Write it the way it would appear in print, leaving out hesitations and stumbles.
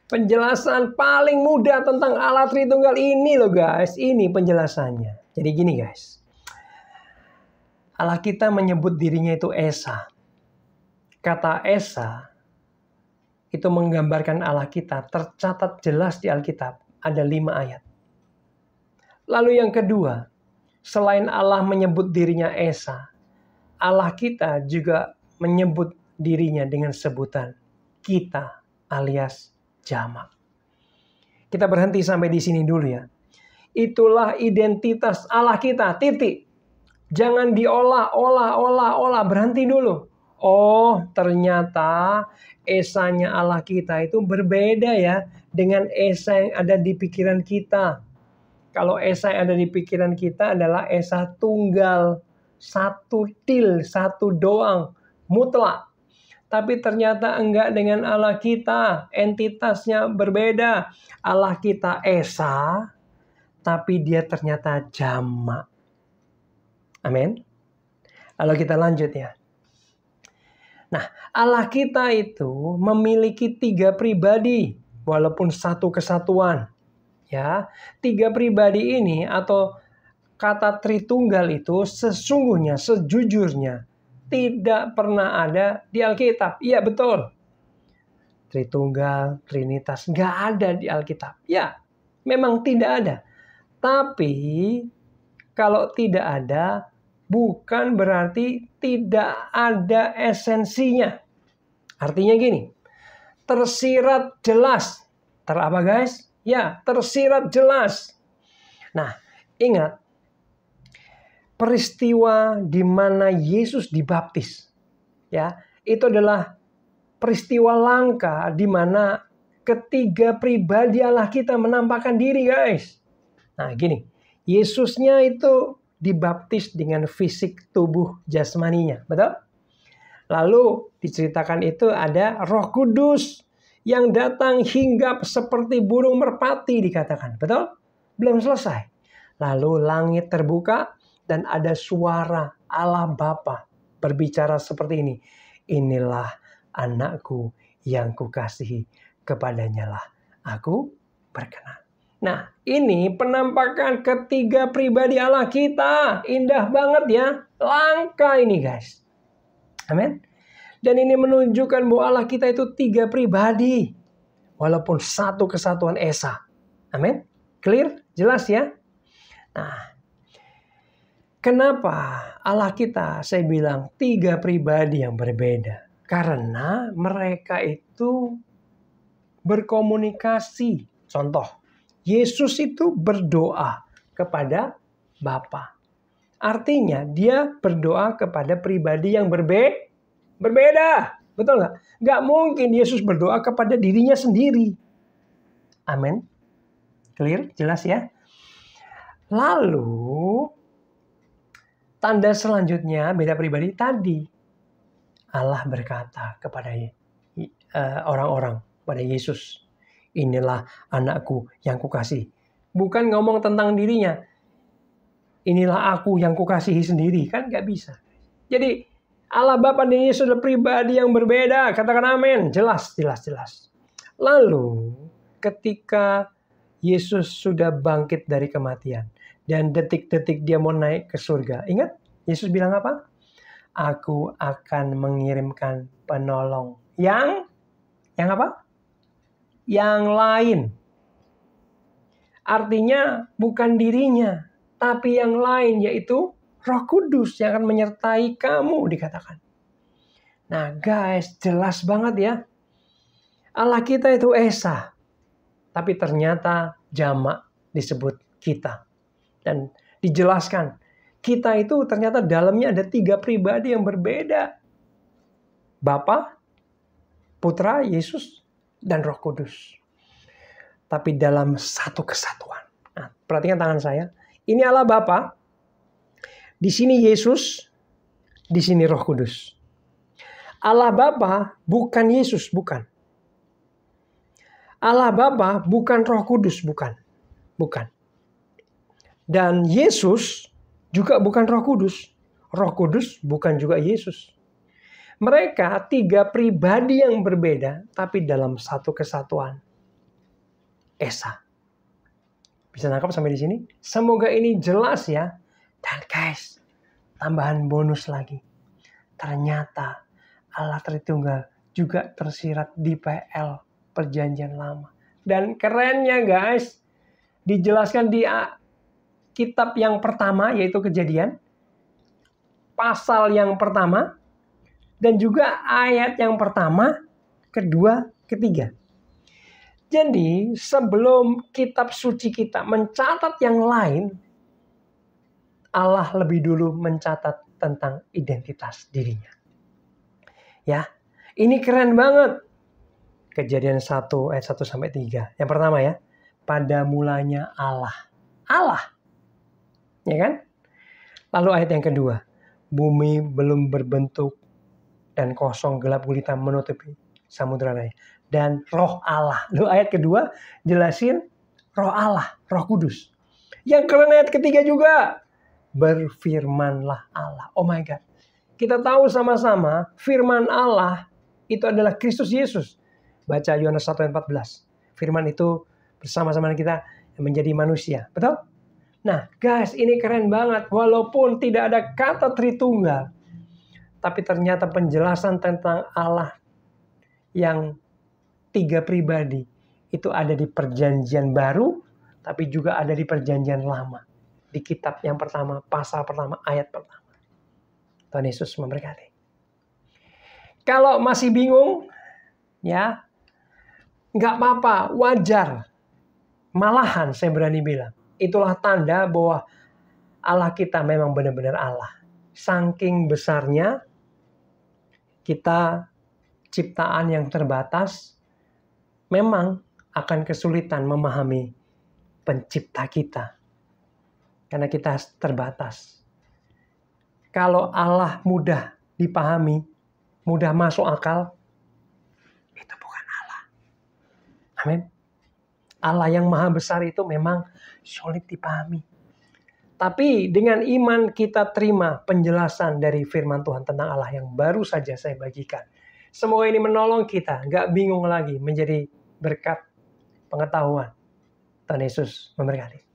Penjelasan paling mudah tentang Allah Tritunggal ini loh guys. Ini penjelasannya. Jadi gini guys. Allah kita menyebut dirinya itu Esa. Kata Esa itu menggambarkan Allah kita. Tercatat jelas di Alkitab. Ada 5 ayat. Lalu yang kedua. Selain Allah menyebut dirinya Esa. Allah kita juga menyebut dirinya dengan sebutan kita alias jamak. Kita berhenti sampai di sini dulu ya. Itulah identitas Allah kita, titik. Jangan diolah. Berhenti dulu. Oh, ternyata esanya Allah kita itu berbeda ya dengan esa yang ada di pikiran kita. Kalau esa yang ada di pikiran kita adalah esa tunggal, satu til, satu doang, mutlak. Tapi ternyata enggak dengan Allah kita. Entitasnya berbeda. Allah kita Esa. Tapi dia ternyata jamak. Amin. Lalu kita lanjut ya. Nah, Allah kita itu memiliki 3 pribadi. Walaupun satu kesatuan. Ya, 3 pribadi ini atau kata Tritunggal itu sesungguhnya, sejujurnya tidak pernah ada di Alkitab. Iya betul. Tritunggal, Trinitas nggak ada di Alkitab. Ya, memang tidak ada. Tapi kalau tidak ada, bukan berarti tidak ada esensinya. Artinya gini, tersirat jelas. Apa guys? Ya, tersirat jelas. Nah, ingat. Peristiwa di mana Yesus dibaptis. Ya, itu adalah peristiwa langka di mana ketiga pribadi Allah kita menampakkan diri, guys. Nah, gini. Yesusnya itu dibaptis dengan fisik tubuh jasmaninya, betul? Lalu diceritakan itu ada Roh Kudus yang datang hinggap seperti burung merpati dikatakan, betul? Belum selesai. Lalu langit terbuka. Dan ada suara Allah Bapa berbicara seperti ini. Inilah anakku yang kukasihi, kepadanya lah aku berkenan. Nah, ini penampakan ketiga pribadi Allah kita. Indah banget ya. Langka ini guys. Amin. Dan ini menunjukkan bahwa Allah kita itu 3 pribadi. Walaupun satu kesatuan Esa. Amin. Clear? Jelas ya? Nah. Kenapa Allah kita, saya bilang 3 pribadi yang berbeda? Karena mereka itu berkomunikasi. Contoh, Yesus itu berdoa kepada Bapa. Artinya dia berdoa kepada pribadi yang berbeda. Betul nggak? Nggak mungkin Yesus berdoa kepada dirinya sendiri. Amin. Clear? Jelas ya? Lalu tanda selanjutnya beda pribadi tadi. Allah berkata kepada orang-orang, pada Yesus. Inilah anakku yang kukasih. Bukan ngomong tentang dirinya. Inilah aku yang kukasihi sendiri. Kan gak bisa. Jadi Allah Bapa dan Yesus adalah pribadi yang berbeda. Katakan amin. Jelas. Lalu ketika Yesus sudah bangkit dari kematian. Dan detik-detik dia mau naik ke surga. Ingat Yesus bilang apa? Aku akan mengirimkan penolong. Yang apa? Yang lain. Artinya bukan dirinya. Tapi yang lain yaitu Roh Kudus yang akan menyertai kamu dikatakan. Nah guys, jelas banget ya. Allah kita itu Esa. Tapi ternyata jamak disebut kita. Dan dijelaskan, kita itu ternyata dalamnya ada 3 pribadi yang berbeda. Bapa, Putra, Yesus, dan Roh Kudus. Tapi dalam satu kesatuan. Nah, perhatikan tangan saya. Ini Allah Bapa. Di sini Yesus, di sini Roh Kudus. Allah Bapa bukan Yesus, bukan. Allah Bapa bukan Roh Kudus, bukan. Dan Yesus juga bukan Roh Kudus. Roh Kudus bukan juga Yesus. Mereka 3 pribadi yang berbeda, tapi dalam satu kesatuan. Esa. Bisa nangkap sampai di sini? Semoga ini jelas ya. Dan guys, tambahan bonus lagi. Ternyata Allah Tritunggal juga tersirat di PL Perjanjian Lama. Dan kerennya guys, dijelaskan di kitab yang pertama yaitu Kejadian. Pasal yang pertama. Dan juga ayat yang pertama, kedua, ketiga. Jadi sebelum kitab suci kita mencatat yang lain, Allah lebih dulu mencatat tentang identitas dirinya. Ya, ini keren banget. Kejadian 1 ayat 1 sampai 3. Yang pertama ya, pada mulanya Allah. Allah. Ya kan? Lalu ayat yang kedua, bumi belum berbentuk dan kosong gelap gulita menutupi samudera raya. Dan roh Allah. Lalu ayat kedua jelasin roh Allah, roh kudus. Yang keren ayat ketiga juga. Berfirmanlah Allah. Oh my God. Kita tahu sama-sama firman Allah itu adalah Kristus Yesus. Baca Yohanes 1 ayat 14. Firman itu bersama-sama kita menjadi manusia. Betul? Nah guys, ini keren banget. Walaupun tidak ada kata Tritunggal, tapi ternyata penjelasan tentang Allah yang 3 pribadi itu ada di Perjanjian Baru, tapi juga ada di Perjanjian Lama. Di kitab yang pertama, pasal pertama, ayat pertama. Tuhan Yesus memberkati. Kalau masih bingung, ya, nggak apa-apa, wajar. Malahan saya berani bilang, itulah tanda bahwa Allah kita memang benar-benar Allah. Saking besarnya, kita ciptaan yang terbatas, memang akan kesulitan memahami pencipta kita. Karena kita terbatas. Kalau Allah mudah dipahami, mudah masuk akal, itu bukan Allah. Amin. Allah yang maha besar itu memang sulit dipahami. Tapi dengan iman kita terima penjelasan dari firman Tuhan tentang Allah yang baru saja saya bagikan. Semoga ini menolong kita, nggak bingung lagi, menjadi berkat pengetahuan. Tuhan Yesus memberkati.